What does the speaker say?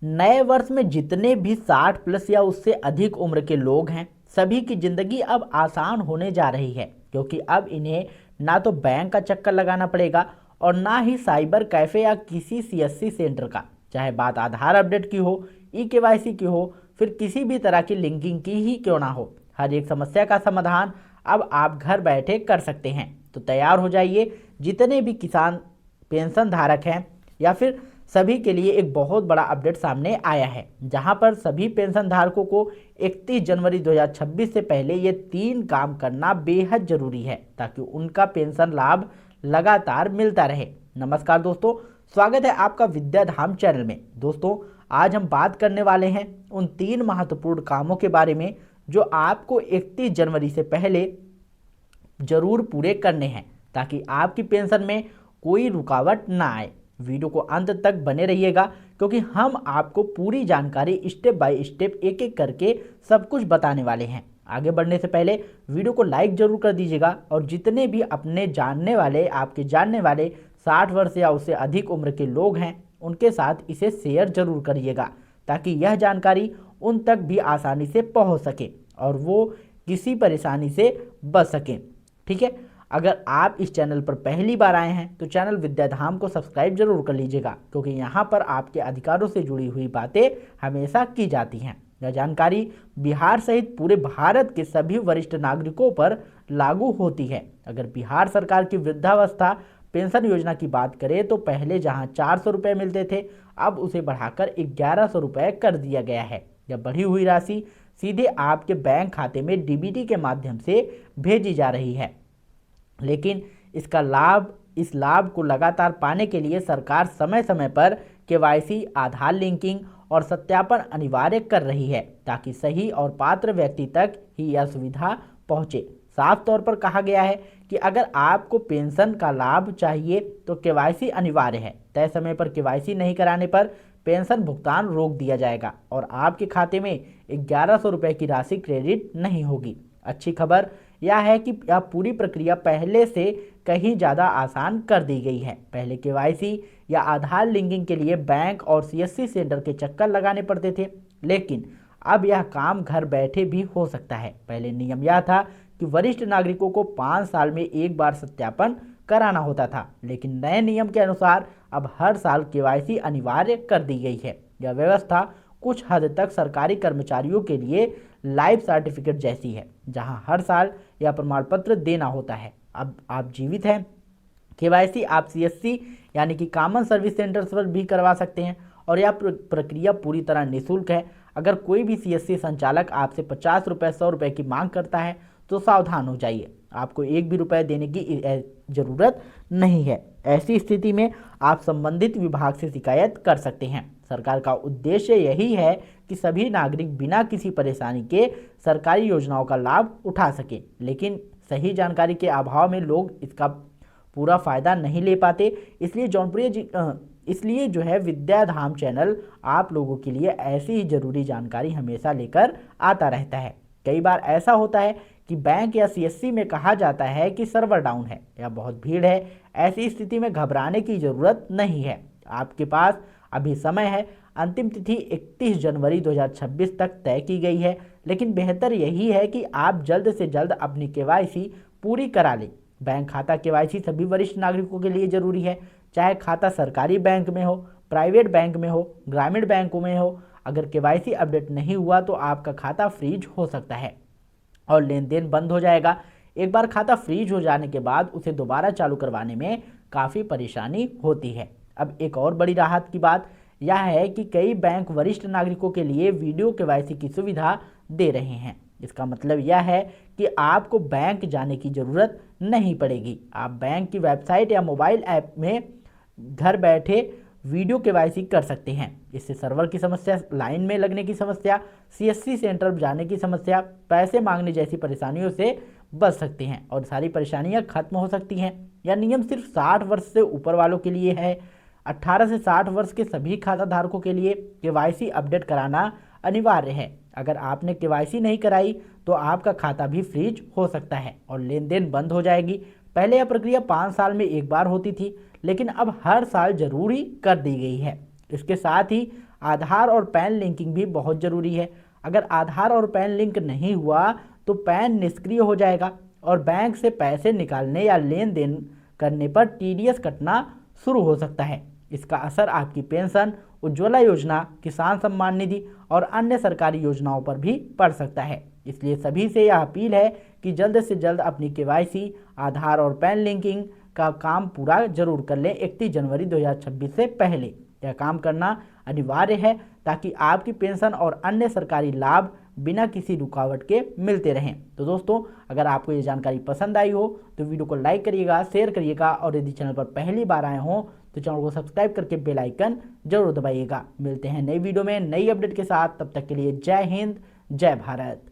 नए वर्ष में जितने भी 60 प्लस या उससे अधिक उम्र के लोग हैं, सभी की जिंदगी अब आसान होने जा रही है, क्योंकि अब इन्हें ना तो बैंक का चक्कर लगाना पड़ेगा और ना ही साइबर कैफे या किसी सीएससी सेंटर का। चाहे बात आधार अपडेट की हो, ई केवाईसी की हो, फिर किसी भी तरह की लिंकिंग की ही क्यों ना हो, हर एक समस्या का समाधान अब आप घर बैठे कर सकते हैं। तो तैयार हो जाइए, जितने भी किसान पेंशन धारक हैं या फिर सभी के लिए एक बहुत बड़ा अपडेट सामने आया है, जहां पर सभी पेंशन धारकों को 31 जनवरी 2026 से पहले ये 3 काम करना बेहद जरूरी है, ताकि उनका पेंशन लाभ लगातार मिलता रहे। नमस्कार दोस्तों, स्वागत है आपका विद्या धाम चैनल में। दोस्तों, आज हम बात करने वाले हैं उन 3 महत्वपूर्ण कामों के बारे में जो आपको 31 जनवरी से पहले जरूर पूरे करने हैं, ताकि आपकी पेंशन में कोई रुकावट ना आए। वीडियो को अंत तक बने रहिएगा, क्योंकि हम आपको पूरी जानकारी स्टेप बाय स्टेप एक एक करके सब कुछ बताने वाले हैं। आगे बढ़ने से पहले वीडियो को लाइक जरूर कर दीजिएगा और जितने भी अपने जानने वाले, आपके जानने वाले 60 वर्ष या उससे अधिक उम्र के लोग हैं, उनके साथ इसे शेयर जरूर करिएगा, ताकि यह जानकारी उन तक भी आसानी से पहुंच सके और वो किसी परेशानी से बच सकें। ठीक है, अगर आप इस चैनल पर पहली बार आए हैं तो चैनल विद्याधाम को सब्सक्राइब जरूर कर लीजिएगा, क्योंकि यहाँ पर आपके अधिकारों से जुड़ी हुई बातें हमेशा की जाती हैं। यह जानकारी बिहार सहित पूरे भारत के सभी वरिष्ठ नागरिकों पर लागू होती है। अगर बिहार सरकार की वृद्धावस्था पेंशन योजना की बात करें तो पहले जहां 400 रुपये मिलते थे, अब उसे बढ़ाकर 1100 रुपये कर दिया गया है। यह बढ़ी हुई राशि सीधे आपके बैंक खाते में डीबीटी के माध्यम से भेजी जा रही है। लेकिन इस लाभ को लगातार पाने के लिए सरकार समय समय पर केवाईसी, आधार लिंकिंग और सत्यापन अनिवार्य कर रही है, ताकि सही और पात्र व्यक्ति तक ही यह सुविधा पहुंचे। साफ तौर पर कहा गया है कि अगर आपको पेंशन का लाभ चाहिए तो केवाईसी अनिवार्य है। तय समय पर केवाईसी नहीं कराने पर पेंशन भुगतान रोक दिया जाएगा और आपके खाते में 1100 रुपये की राशि क्रेडिट नहीं होगी। अच्छी खबर यह है कि यह पूरी प्रक्रिया पहले से कहीं ज़्यादा आसान कर दी गई है। पहले केवाईसी या आधार लिंकिंग के लिए बैंक और सीएससी सेंटर के चक्कर लगाने पड़ते थे, लेकिन अब यह काम घर बैठे भी हो सकता है। पहले नियम यह था कि वरिष्ठ नागरिकों को 5 साल में एक बार सत्यापन कराना होता था, लेकिन नए नियम के अनुसार अब हर साल केवाईसी अनिवार्य कर दी गई है। यह व्यवस्था कुछ हद तक सरकारी कर्मचारियों के लिए लाइफ सर्टिफिकेट जैसी है, जहां हर साल यह प्रमाण पत्र देना होता है अब आप जीवित हैं। केवाईसी आप सीएससी यानी कि कॉमन सर्विस सेंटर्स पर भी करवा सकते हैं और यह प्रक्रिया पूरी तरह निःशुल्क है। अगर कोई भी सीएससी संचालक आपसे 50 रुपये 100 रुपये की मांग करता है तो सावधान हो जाइए, आपको एक भी रुपये देने की जरूरत नहीं है। ऐसी स्थिति में आप संबंधित विभाग से शिकायत कर सकते हैं। सरकार का उद्देश्य यही है कि सभी नागरिक बिना किसी परेशानी के सरकारी योजनाओं का लाभ उठा सके, लेकिन सही जानकारी के अभाव में लोग इसका पूरा फायदा नहीं ले पाते। इसलिए जो है विद्या धाम चैनल आप लोगों के लिए ऐसी ही जरूरी जानकारी हमेशा लेकर आता रहता है। कई बार ऐसा होता है कि बैंक या सीएससी में कहा जाता है कि सर्वर डाउन है या बहुत भीड़ है। ऐसी स्थिति में घबराने की जरूरत नहीं है, आपके पास अभी समय है। अंतिम तिथि 31 जनवरी 2026 तक तय की गई है, लेकिन बेहतर यही है कि आप जल्द से जल्द अपनी केवाईसी पूरी करा लें। बैंक खाता केवाईसी सभी वरिष्ठ नागरिकों के लिए जरूरी है, चाहे खाता सरकारी बैंक में हो, प्राइवेट बैंक में हो, ग्रामीण बैंकों में हो। अगर केवाईसी अपडेट नहीं हुआ तो आपका खाता फ्रीज हो सकता है और लेन देन बंद हो जाएगा। एक बार खाता फ्रीज हो जाने के बाद उसे दोबारा चालू करवाने में काफ़ी परेशानी होती है। अब एक और बड़ी राहत की बात यह है कि कई बैंक वरिष्ठ नागरिकों के लिए वीडियो केवाईसी की सुविधा दे रहे हैं। इसका मतलब यह है कि आपको बैंक जाने की ज़रूरत नहीं पड़ेगी। आप बैंक की वेबसाइट या मोबाइल ऐप में घर बैठे वीडियो केवाईसी कर सकते हैं। इससे सर्वर की समस्या, लाइन में लगने की समस्या, सीएससी सेंटर जाने की समस्या, पैसे मांगने जैसी परेशानियों से बच सकते हैं और सारी परेशानियां खत्म हो सकती हैं। यह नियम सिर्फ 60 वर्ष से ऊपर वालों के लिए है। 18 से 60 वर्ष के सभी खाता धारकों के लिए केवाईसी अपडेट कराना अनिवार्य है। अगर आपने केवाईसी नहीं कराई तो आपका खाता भी फ्रीज हो सकता है और लेन देन बंद हो जाएगी। पहले यह प्रक्रिया 5 साल में एक बार होती थी, लेकिन अब हर साल जरूरी कर दी गई है। इसके साथ ही आधार और पैन लिंकिंग भी बहुत ज़रूरी है। अगर आधार और पैन लिंक नहीं हुआ तो पैन निष्क्रिय हो जाएगा और बैंक से पैसे निकालने या लेन देन करने पर टीडीएस कटना शुरू हो सकता है। इसका असर आपकी पेंशन, उज्ज्वला योजना, किसान सम्मान निधि और अन्य सरकारी योजनाओं पर भी पड़ सकता है। इसलिए सभी से यह अपील है कि जल्द से जल्द अपनी केवाईसी, आधार और पैन लिंकिंग का काम पूरा जरूर कर लें 31 जनवरी 2026 से पहले। यह काम करना अनिवार्य है ताकि आपकी पेंशन और अन्य सरकारी लाभ बिना किसी रुकावट के मिलते रहें। तो दोस्तों, अगर आपको ये जानकारी पसंद आई हो तो वीडियो को लाइक करिएगा, शेयर करिएगा और यदि चैनल पर पहली बार आए हों तो चैनल को सब्सक्राइब करके बेल आइकन जरूर दबाइएगा। मिलते हैं नई वीडियो में नई अपडेट के साथ, तब तक के लिए जय हिंद, जय भारत।